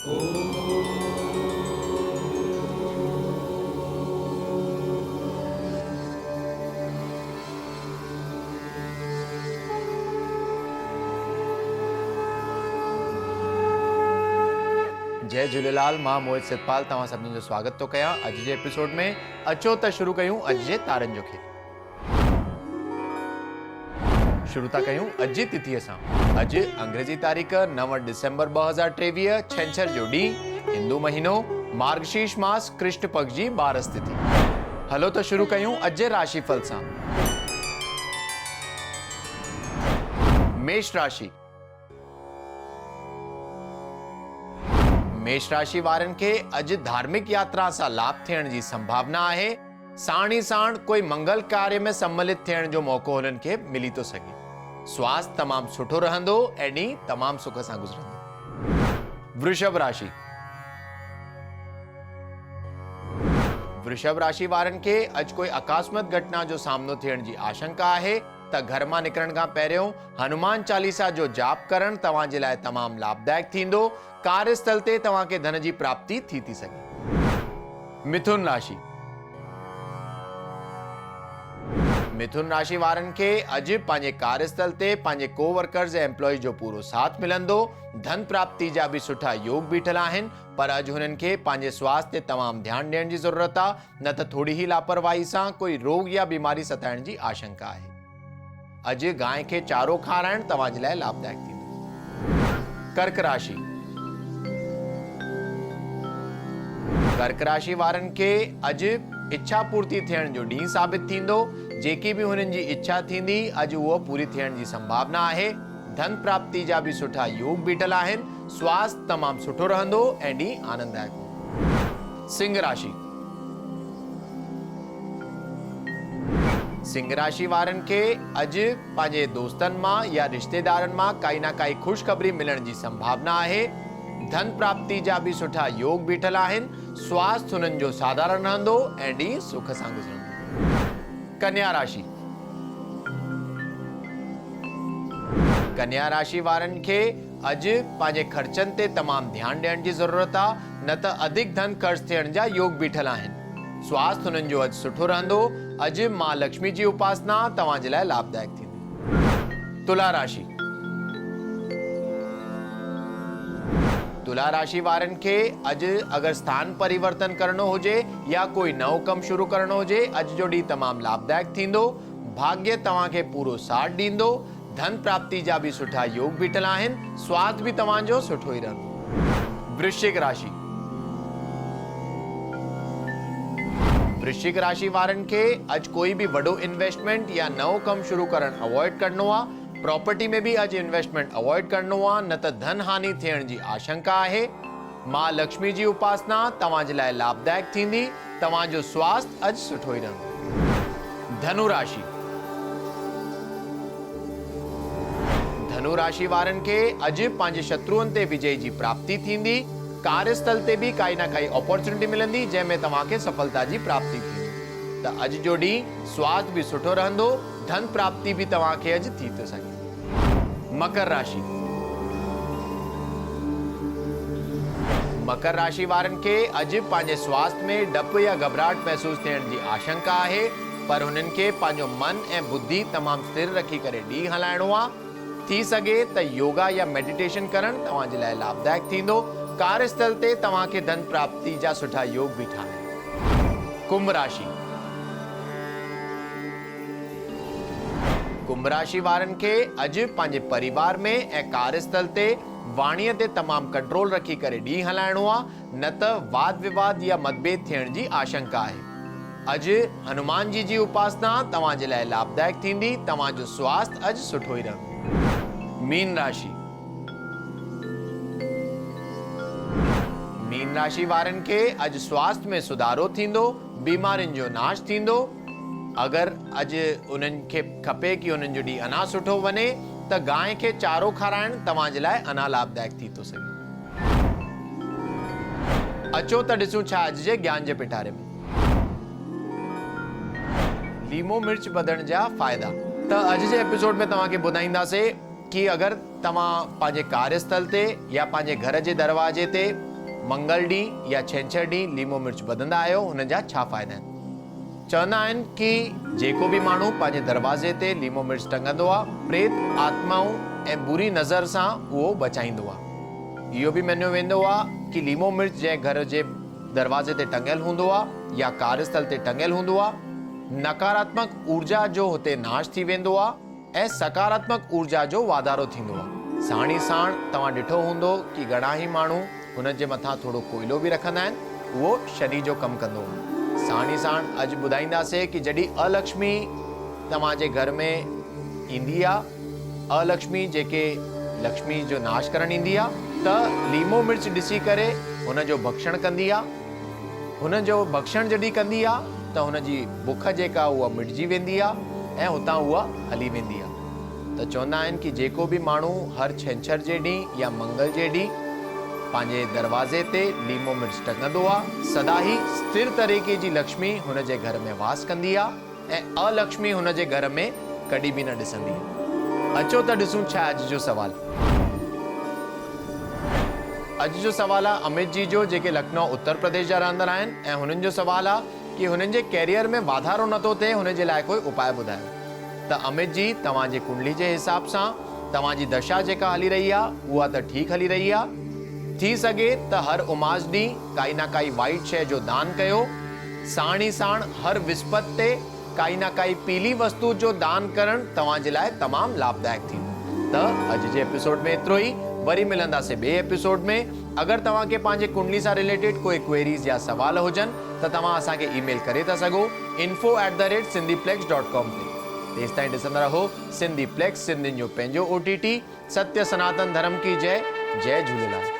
जय झूलेलाल। मां मोहित सितपाल तव्हां सभिनी जो स्वागत तो कयां अॼु जे एपिसोड में। अचो त शुरू कयूं अॼु जे तारनि जो खेल। शुरू था कयूं अॼु जी तिथीअ सां। अॼु अंग्रेजी तारीख़ 9 डिसेंबर 2023 छंछर जो ॾींहुं, हिंदू महीनो मार्गशीर्ष मास कृष्ण पक्ष जी 12 तिथि। हलो त शुरू कयूं अॼु जे राशिफल सां। मेष राशि। मेष राशि वारनि खे अॼु धार्मिक यात्रा सां लाभ थियण जी संभावना आहे। साण ही साण कोई मंगल कार्य में सम्मिलित थियण जो मौको हुननि खे मिली थो सघे। स्वास्थ्य तमामु सुठो रहंदो ऐं ॾींहुं तमामु सुख सां गुज़रंदो। वृषभ राशि। वृषभ राशि वारनि खे अॼु कोई अकस्मात घटना जो सामनो थियण जी आशंका आहे त घर मां निकिरण खां पहिरियों हनुमान चालीसा जो जाप करण तव्हां जे लाइ तमामु लाभदायक थींदो। कार्यस्थल ते तव्हां खे धन जी प्राप्ति थी सघे। मिथुन राशि। मिथुन राशि वारनि खे अॼु पंहिंजे कार्यस्थल ते पंहिंजे कोवर्कर्स ऐं एम्प्लॉइज जो पूरो साथ मिलंदो। धन प्राप्ति जा बि सुठा योग बीठल आहिनि, पर अॼु हुननि खे पंहिंजे स्वास्थ्य ते तमामु ध्यानु ॾियण जी ज़रूरत आहे, न त थोड़ी ही लापरवाही सां कोई रोग या बीमारी सताइण जी आशंका आहे। अॼु गांइ खे चारो खाराइण तव्हां जे लाइ लाभदायक थींदो। कर्क राशि। कर्क राशि वारनि खे अॼु इच्छा पूर्ति थियण जो ॾींहुं साबित थींदो। जेकी बि हुननि जी इच्छा थींदी अॼु उहो पूरी थियण जी संभावना आहे। धन प्राप्ति जा बि सुठा योग बीठल आहिनि। स्वास्थ्य तमामु सुठो रहंदो ऐं ॾींहुं आनंददायक हूंदो। सिंह राशि। सिंह राशि वारनि खे अॼु पंहिंजे दोस्तनि मां या रिश्तेदारनि मां काई न काई ख़ुशख़बरी मिलण जी संभावना आहे। धन प्राप्ति जा बि सुठा योग बीठल आहिनि। स्वास्थ्य हुननि जो साधारण रहंदो ऐं ॾींहुं सुख सां गुज़रंदो। कन्या राशि। कन्या राशि वारनि खे अॼु पंहिंजे ख़र्चनि ते तमामु ध्यानु ॾियण जी ज़रूरत आहे, न त अधिक धन ख़र्च थियण जा योग बीठल आहिनि। स्वास्थ्य हुननि जो अॼु सुठो रहंदो। अॼु मां लक्ष्मी जी उपासना तव्हां जे लाइ लाभदायक थींदी। तुला राशि। तुला राशि वारनि खे अॼु अगरि स्थान परिवर्तन करणो हुजे या कोई नओं कमु शुरू करणो हुजे, अॼु जो ॾींहुं तमामु लाभदायक थींदो। भाग्य तव्हां खे पूरो साथ ॾींदो। धन प्राप्ति जा बि सुठा योग बीठल आहिनि। स्वास्थ्य बि तव्हांजो सुठो ई रहंदो। वृश्चिक राशि। वृश्चिक राशि वारनि खे अॼु कोई बि वॾो इन्वेस्टमेंट या नओं कमु शुरू करणु अवॉइड करणो आहे। प्रॉपर्टी में भी अॼु इन्वेस्टमेंट अवॉइड करणो आहे, न त धन हानि थियण जी आशंका आहे। मां लक्ष्मी जी उपासना तव्हां जे लाइ लाभदायक थींदी। तव्हांजो स्वास्थ्य अॼु सुठो ई रहंदो। धनु राशि। धनु राशि वारनि खे अॼु पंहिंजे शत्रुअनि ते विजय जी प्राप्ति थींदी। कार्यस्थल ते भी काई न काई अपॉर्चुनिटी मिलंदी जंहिंमें तव्हां खे सफलता जी प्राप्ति थींदी। त अॼु जो ॾींहुं स्वास्थ्य भी सुठो रहंदो। धन प्राप्ति भी तव्हां खे अॼु थी थो सघे। मकर राशि। मकर राशि वारनि खे अॼु पंहिंजे स्वास्थ्य में डपु या घबराहट महसूस थियण जी आशंका आहे, पर हुननि खे पंहिंजो मन ऐं बुद्धि तमामु स्थिर रखी करे ॾींहुं हलाइणो आहे। थी सघे त योगा या मेडिटेशन करणु तव्हां जे लाइ लाभदायक थींदो। कार्यस्थल ते तव्हां खे धन प्राप्ति जा सुठा योग बीठा आहिनि। कुंभ राशि। कुंभ राशि वारनि खे अॼु पंहिंजे परिवार में ऐं कार्यस्थल ते वाणीअ ते तमामु कंट्रोल रखी करे ॾींहुं हलाइणो आहे, न त वाद विवाद या मतभेद थियण जी आशंका आहे। अॼु हनुमान जी उपासना तव्हां जे लाइ लाभदायक थींदी। तव्हांजो स्वास्थ्य अॼु सुठो ई रहंदो। मीन राशि। मीन राशि वारनि खे अॼु स्वास्थ्य में सुधारो थींदो। बीमारियुनि जो नाश थींदो। अगरि अॼु उन्हनि खे खपे कि उन्हनि जो ॾींहुं अञा सुठो वञे त गांइ खे चारो खाराइण तव्हां जे लाइ अञा लाभदायक थी थो सघे। अचो त ॾिसूं छा अॼु जे ज्ञान जे पिटारे में। लीमो मिर्च बधण जा फ़ाइदा। त अॼु जे एपिसोड में तव्हांखे ॿुधाईंदासीं कि अगरि तव्हां पंहिंजे कार्यस्थल ते या पंहिंजे घर जे दरवाजे ते मंगल ॾींहुं या छंछरु ॾींहुं लीमो मिर्च ॿधंदा आहियो, हुन जा छा फ़ाइदा आहिनि? चवंदा आहिनि कि जेको बि माण्हू पंहिंजे दरवाज़े ते लीमो मिर्च टंगंदो आहे, प्रेत आत्माऊं ऐं बुरी नज़र सां उहो बचाईंदो आहे। इहो बि मञियो वेंदो आहे कि लीमो मिर्च जंहिं घर जे दरवाज़े ते टंगियल हूंदो आहे या कार्यस्थल ते टंगियल हूंदो आहे, नकारात्मक ऊर्जा जो हुते नाश थी वेंदो आहे ऐं सकारात्मक ऊर्जा जो वाधारो थींदो आहे। साण ई साण तव्हां ॾिठो हूंदो कि घणा ई माण्हू हुन जे मथां थोरो कोयलो बि रखंदा आहिनि, उहो शनि जो कमु कंदो आहे। साण ई साण अॼु ॿुधाईंदासीं कि जॾहिं अलक्ष्मी तव्हांजे घर में ईंदी आहे, अलक्ष्मी जेके लक्ष्मी जो नाश करणु ईंदी आहे, त लीमो मिर्च ॾिसी करे हुन जो भक्षण कंदी आहे। हुन जो भक्षण जॾहिं कंदी आहे त हुन जी बुख जेका उहा मिटिजी वेंदी आहे ऐं हुतां उहा हली वेंदी आहे। त चवंदा आहिनि कि जेको बि माण्हू हर छंछर जे ॾींहुं या मंगल जे ॾींहुं पंहिंजे दरवाज़े ते लीमो मिर्च टंगंदो आहे, सदा ई स्थिर तरीक़े जी लक्ष्मी हुन जे घर में वास कंदी आहे ऐं अलक्ष्मी हुन जे घर में कॾहिं बि न ॾिसंदी। अचो त ॾिसूं छा अॼु जो सवाल। अॼु जो सवाल आहे अमित जी जो, जेके लखनऊ उत्तर प्रदेश जा रहंदड़ आहिनि, ऐं हुननि जो सवाल आहे कि हुननि जे कैरियर में वाधारो नथो थिए, हुन जे लाइ कोई उपाय ॿुधायो। त अमित जी, तव्हांजी कुंडली जे हिसाब सां तव्हांजी दशा जेका हली रही आहे उहा त ठीकु हली रही आहे। थी सघे त हर उमास ॾींहुं काई न काई वाइट शइ जो दान कयो। साण ई साण हर विस्पति ते काई न काई पीली वस्तु जो दान करणु तव्हांजे लाइ तमामु लाभदायक थींदो। त अॼु जे एपिसोड में एतिरो ई। वरी मिलंदासीं ॿिए एपिसोड में। अगरि तव्हांखे पंहिंजे कुंडली सां रिलेटेड कोई क्वेरीज़ या सवाल हुजनि त तव्हां असांखे ईमेल करे था सघो info@sindhiplex.com ते। तेसि ताईं ॾिसंदा रहो सिंधी प्लेक्स, सिंधियुनि जो पंहिंजो OTT। सत्य सनातन धर्म की जय। जय झूलेलाल।